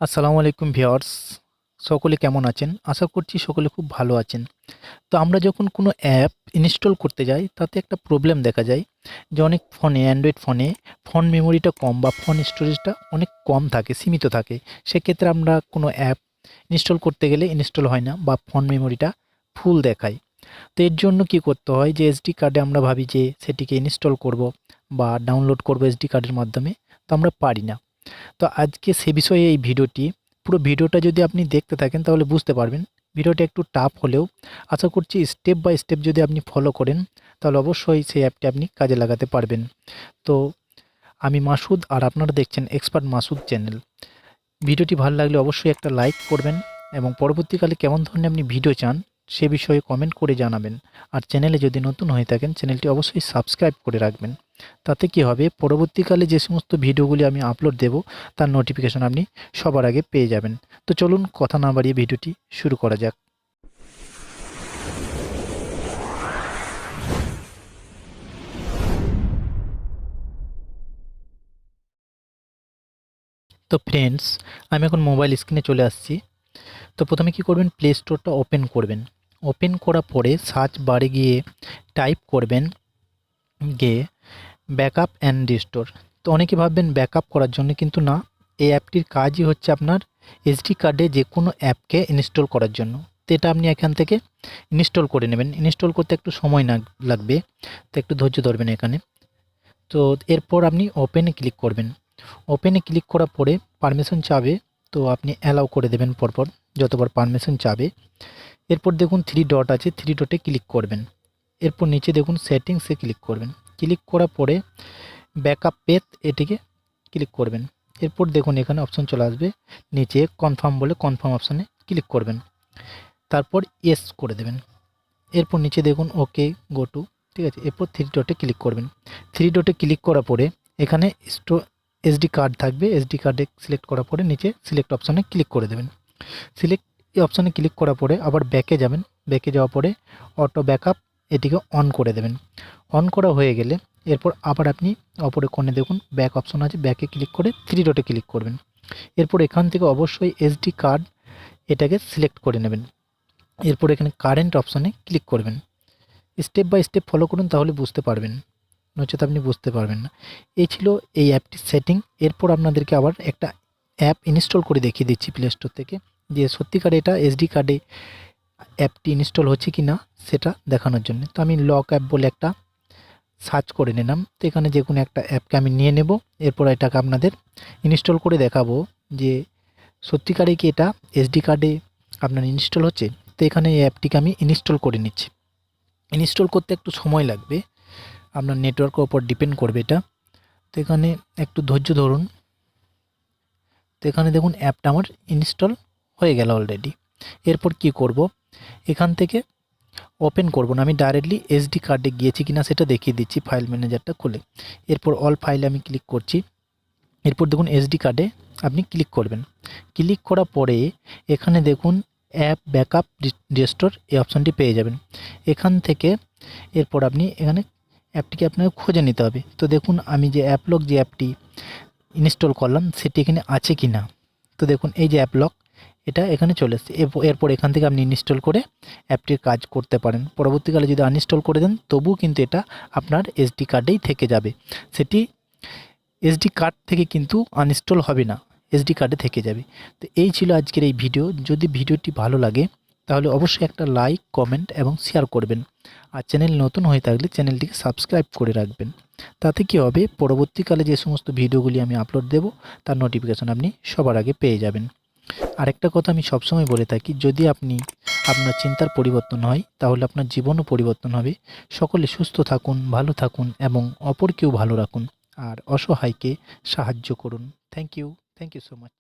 আসসালামু আলাইকুম ভিউয়ার্স, সকলে কেমন আছেন? আশা করছি সকলে খুব ভালো আছেন। তো আমরা যখন কোনো অ্যাপ ইনস্টল করতে যাই তাতে একটা প্রবলেম দেখা যায় যে অনেক ফোনে অ্যান্ড্রয়েড ফোনে ফোন মেমোরিটা কম বা ফোন স্টোরেজটা অনেক কম থাকে, সীমিত থাকে। সেক্ষেত্রে আমরা কোনো অ্যাপ ইনস্টল করতে গেলে ইনস্টল হয় না বা ফোন মেমোরিটা ফুল দেখায়। তো এর জন্য কি করতে হয় যে এসডি কার্ডে আমরা ভাবি যে সেটিকে ইনস্টল করব বা ডাউনলোড করব এসডি কার্ডের মাধ্যমে, তো আমরা পারি না। তো আজকে সে বিষয়ে এই ভিডিওটি, পুরো ভিডিওটা যদি আপনি দেখতে থাকেন তাহলে বুঝতে পারবেন। ভিডিওটা একটু টাফ হলেও আশা করছি স্টেপ বাই স্টেপ যদি আপনি ফলো করেন তাহলে অবশ্যই সেই অ্যাপটি আপনি কাজে লাগাতে পারবেন। তো আমি মাসুদ আর আপনারা দেখছেন এক্সপার্ট মাসুদ চ্যানেল। ভিডিওটি ভালো লাগলে অবশ্যই একটা লাইক করবেন এবং পরবর্তীকালে কেমন ধরনের আপনি ভিডিও চান সে বিষয়ে কমেন্ট করে জানাবেন। আর চ্যানেলে যদি নতুন হয়ে থাকেন চ্যানেলটি অবশ্যই সাবস্ক্রাইব করে রাখবেন। তাতে কি হবে, পরবর্তীকালে যে সমস্ত ভিডিওগুলি আমি আপলোড দেব তার নোটিফিকেশন আপনি সবার আগে পেয়ে যাবেন। তো চলুন কথা না বাড়িয়ে ভিডিওটি শুরু করা যাক। তো ফ্রেন্ডস, আমি এখন মোবাইল স্ক্রিনে চলে আসছি। তো প্রথমে কি করবেন, প্লে স্টোরটা ওপেন করবেন। ওপেন করার পরে সার্চ বারে গিয়ে টাইপ করবেন গিয়ে ব্যাকআপ অ্যান্ড রিস্টোর। তো অনেকে ভাববেন ব্যাকআপ করার জন্য, কিন্তু না, এই অ্যাপটির কাজই হচ্ছে আপনার এসডি কার্ডে যে কোনো অ্যাপকে ইনস্টল করার জন্য। তো এটা আপনি এখান থেকে ইনস্টল করে নেবেন। ইনস্টল করতে একটু সময় না লাগবে, তো একটু ধৈর্য ধরবেন এখানে। তো এরপর আপনি ওপেনে ক্লিক করবেন। ওপেনে ক্লিক করার পরে পারমিশন চাবে, তো আপনি অ্যালাউ করে দেবেন পরপর যতবার পারমিশন চাবে। এরপর দেখুন থ্রি ডট আছে, থ্রি ডটে ক্লিক করবেন। এরপর নিচে দেখুন সেটিংসে ক্লিক করবেন। ক্লিক করার পরে ব্যাকআপ পেথ এটিকে ক্লিক করবেন। এরপর দেখুন এখানে অপশন চলে আসবে, নিচে কনফার্ম বলে কনফার্ম অপশানে ক্লিক করবেন। তারপর ইয়েস করে দেবেন। এরপর নিচে দেখুন ওকে গো টু, ঠিক আছে। এরপর থ্রি ডটে ক্লিক করবেন। থ্রি ডটে ক্লিক করার পরে এখানে এসডি কার্ড থাকবে, এসডি কার্ডে সিলেক্ট করার পরে নিচে সিলেক্ট অপশানে ক্লিক করে দেবেন। সিলেক্ট এই অপশানে ক্লিক করার পরে আবার ব্যাকে যাবেন। ব্যাকে যাওয়ার পরে অটো ব্যাকআপ এটিকে অন করে দেবেন। অন করা হয়ে গেলে এরপর আবার আপনি অপরে কোণে দেখুন ব্যাক অপশন আছে, ব্যাকে ক্লিক করে থ্রি ডটে ক্লিক করবেন। এরপর এখান থেকে অবশ্যই এসডি কার্ড এটাকে সিলেক্ট করে নেবেন। এরপর এখানে কারেন্ট অপশানে ক্লিক করবেন। স্টেপ বাই স্টেপ ফলো করুন, তাহলে বুঝতে পারবেন, নচেত আপনি বুঝতে পারবেন না। এই ছিল এই অ্যাপটির সেটিং। এরপর আপনাদেরকে আবার একটা অ্যাপ ইনস্টল করে দেখিয়ে দিচ্ছি প্লে স্টোর থেকে, যে সত্যিকার এটা এসডি কার্ডে অ্যাপটি ইনস্টল হচ্ছে কি না সেটা দেখানোর জন্য। তো আমি লক অ্যাপ বলে একটা সার্চ করে নিলাম। তো এখানে যে কোনো একটা অ্যাপকে আমি নিয়ে নেব। এরপর এটাকে আপনাদের ইনস্টল করে দেখাবো যে সত্যিকারে কি এটা এসডি কার্ডে আপনার ইনস্টল হচ্ছে। তো এখানে এই অ্যাপটিকে আমি ইনস্টল করে নিচ্ছি। ইনস্টল করতে একটু সময় লাগবে, আপনার নেটওয়ার্কের ওপর ডিপেন্ড করবে এটা। তো এখানে একটু ধৈর্য ধরুন। তো এখানে দেখুন অ্যাপটা আমার ইনস্টল হয়ে গেল অলরেডি। এরপর কি করব, এখান থেকে ওপেন করব না, আমি ডাইরেক্টলি এসডি কার্ডে গিয়েছি কিনা সেটা দেখিয়ে দিচ্ছি ফাইল ম্যানেজারটা খুলে। এরপর অল ফাইলে আমি ক্লিক করছি। এরপর দেখুন এসডি কার্ডে আপনি ক্লিক করবেন। ক্লিক করার পরে এখানে দেখুন অ্যাপ ব্যাকআপ রিস্টোর এই অপশানটি পেয়ে যাবেন। এখান থেকে এরপর আপনি এখানে অ্যাপটিকে আপনাকে খুঁজে নিতে হবে। তো দেখুন আমি যে অ্যাপলক যে অ্যাপটি ইনস্টল করলাম সেটি এখানে আছে কি না। তো দেখুন এই যে অ্যাপলক, এটা এখানে চলে এসেছে। এরপর এখান থেকে আপনি ইনস্টল করে অ্যাপটির কাজ করতে পারেন। পরবর্তীকালে যদি আনইনস্টল করে দেন তবুও কিন্তু এটা আপনার এসডি কার্ডেই থেকে যাবে। সেটি এসডি কার্ড থেকে কিন্তু আনইনস্টল হবে না, এসডি কার্ডে থেকে যাবে। তো এই ছিল আজকের এই ভিডিও। যদি ভিডিওটি ভালো লাগে তাহলে অবশ্যই একটা লাইক, কমেন্ট এবং শেয়ার করবেন। আর চ্যানেল নতুন হয়ে থাকলে চ্যানেলটিকে সাবস্ক্রাইব করে রাখবেন। তাতে কি হবে, পরবর্তীকালে যে সমস্ত ভিডিওগুলি আমি আপলোড দেব তার নোটিফিকেশন আপনি সবার আগে পেয়ে যাবেন। আরেকটা কথা আমি সবসময় বলে থাকি, যদি আপনার চিন্তার পরিবর্তন হয় তাহলে আপনার জীবনও পরিবর্তন হবে। সকলে সুস্থ থাকুন, ভালো থাকুন এবং অপরকেও ভালো রাখুন আর অসহায়কে সাহায্য করুন। Thank you so much.